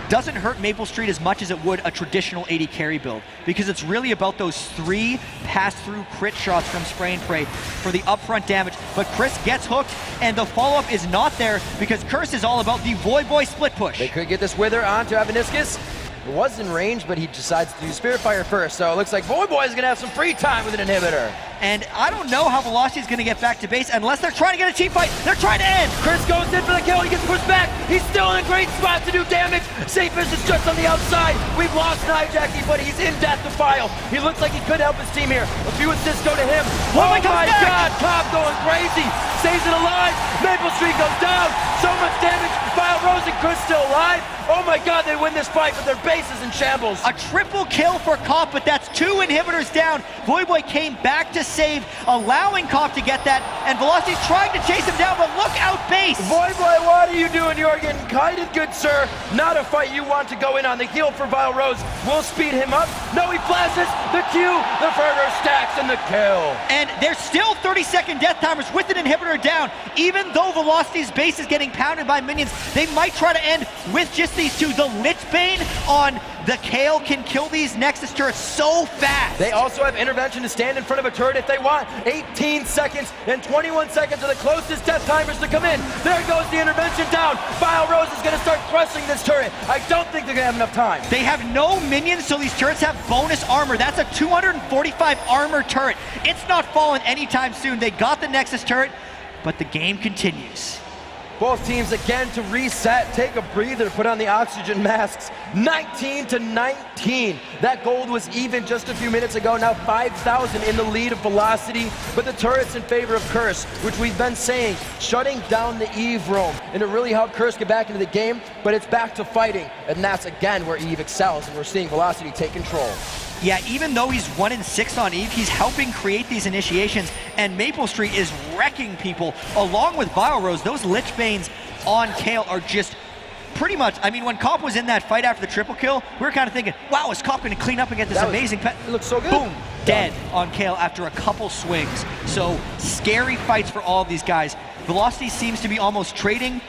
doesn't hurt Maple Street as much as it would a traditional AD carry build, because it's really about those 3 pass-through crit shots from Spray and Pray for the upfront damage. But Chris gets hooked, and the follow-up is not there because Curse is all about the Voyboy split push. They could get this Wither onto Avaniscus. It was in range, but he decides to do Spirit Fire first, so it looks like Voyboy is going to have some free time with an inhibitor. And I don't know how Velocity is going to get back to base unless they're trying to get a team fight. They're trying to end. Chris goes in for the kill. He gets pushed back. He's still in a great spot to do damage. St. Vicious just on the outside. We've lost Nijackie, but he's in Death Defile. He looks like he could help his team here. A few assists go to him. Oh my God, Cobb going crazy. Stays it alive. Maple Street goes down. So much damage. Vile Rose and Chris still alive. Oh my God, they win this fight, but their base is in shambles. A triple kill for Kopp, but that's 2 inhibitors down. Voyboy came back to save, allowing Kopp to get that, and Velocity's trying to chase him down, but look out base. Voyboy, what are you doing? You're getting kited, good sir. Not a fight you want to go in on. The heal for Vile Rose will speed him up. No, he flashes. The Q, the Fervor stacks, and the kill. And there's still 30-second death timers with an inhibitor down. Even though Velocity's base is getting pounded by minions, they might try to end with just these 2. The Lichbane on the Kale can kill these Nexus turrets so fast. They also have intervention to stand in front of a turret if they want. 18 seconds and 21 seconds are the closest death timers to come in. There goes the intervention down. Vile Rose is going to start crushing this turret. I don't think they're going to have enough time. They have no minions, so these turrets have bonus armor. That's a 245 armor turret. It's not falling anytime soon. They got the Nexus turret, but the game continues. Both teams again to reset, take a breather, put on the oxygen masks. 19-19. That gold was even just a few minutes ago. Now 5,000 in the lead of Velocity, but the turret's in favor of Curse, which we've been saying, shutting down the Eve roam. And it really helped Curse get back into the game, but it's back to fighting. And that's again where Eve excels, and we're seeing Velocity take control. Yeah, even though he's 1-6 on Eve, he's helping create these initiations, and Maple Street is wrecking people. Along with Vile Rose, those Lichbanes on Kale are just pretty much, I mean, when Kopp was in that fight after the triple kill, we were kind of thinking, wow, is Kopp going to clean up and get this amazing pet? It looks so good. Boom, dead on Kale after a couple swings. So scary fights for all of these guys. Velocity seems to be almost trading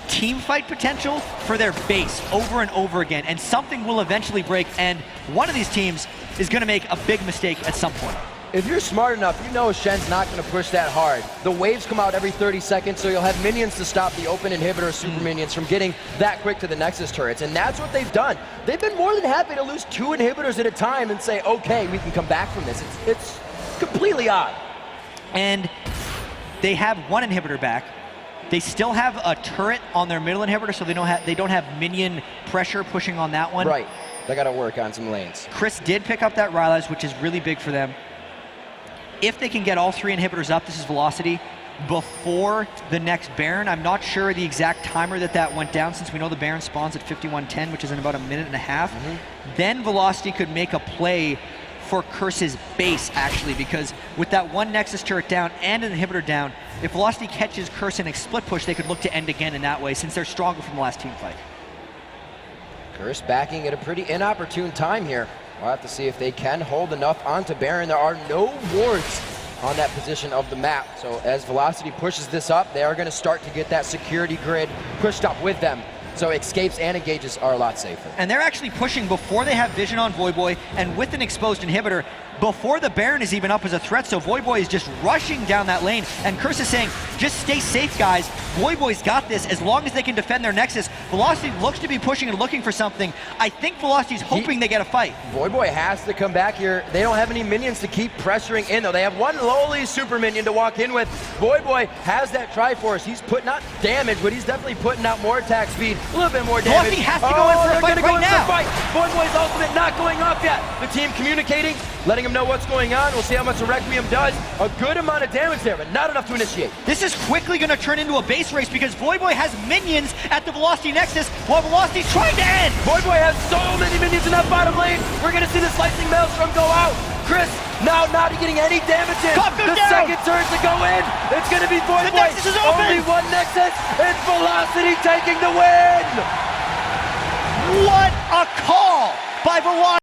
team fight potential for their base over and over again, and something will eventually break, and one of these teams is going to make a big mistake at some point. If you're smart enough, you know Shen's not going to push that hard. The waves come out every 30 seconds, so you'll have minions to stop the open inhibitor super minions from getting that quick to the Nexus turrets, and that's what they've done. They've been more than happy to lose 2 inhibitors at a time and say, okay, we can come back from this. It's completely odd. And they have 1 inhibitor back. They still have a turret on their middle inhibitor, so they don't have minion pressure pushing on that one. Right. They got to work on some lanes. Chris did pick up that Rylai's, which is really big for them. if they can get all 3 inhibitors up, this is Velocity, before the next Baron. I'm not sure the exact timer that went down, since we know the Baron spawns at 51:10, which is in about a minute and a half. Then Velocity could make a play for Curse's base, actually, because with that 1 Nexus turret down and an inhibitor down, if Velocity catches Curse in a split push, they could look to end again in that way, since they're stronger from the last team fight. Curse backing at a pretty inopportune time here. We'll have to see if they can hold enough onto Baron. There are no wards on that position of the map. So as Velocity pushes this up, they are going to start to get that security grid pushed up with them. So escapes and engages are a lot safer. And they're actually pushing before they have vision on Voyboy, and with an exposed inhibitor, before the Baron is even up as a threat, so Voyboy is just rushing down that lane, and Curse is saying, just stay safe, guys. Voyboy's got this as long as they can defend their Nexus. Velocity looks to be pushing and looking for something. I think Velocity's hoping they get a fight. Voyboy has to come back here. They don't have any minions to keep pressuring in, though. They have 1 lowly super minion to walk in with. Voyboy has that Triforce. He's putting out damage, but he's definitely putting out more attack speed, a little bit more damage. Velocity has to go in for a fight right now. Voyboy's ultimate not going off yet. The team communicating, letting him know what's going on. We'll see how much a Requiem does. A good amount of damage there, but not enough to initiate. This is quickly going to turn into a base race because Voyboy has minions at the Velocity Nexus while Velocity's trying to end. Voyboy has so many minions in that bottom lane. We're going to see the Slicing Maelstrom go out. Chris now not getting any damage in. The second turn to go in. It's going to be Voyboy. The Nexus is open. Only 1 Nexus. It's Velocity taking the win. What a call by Velocity.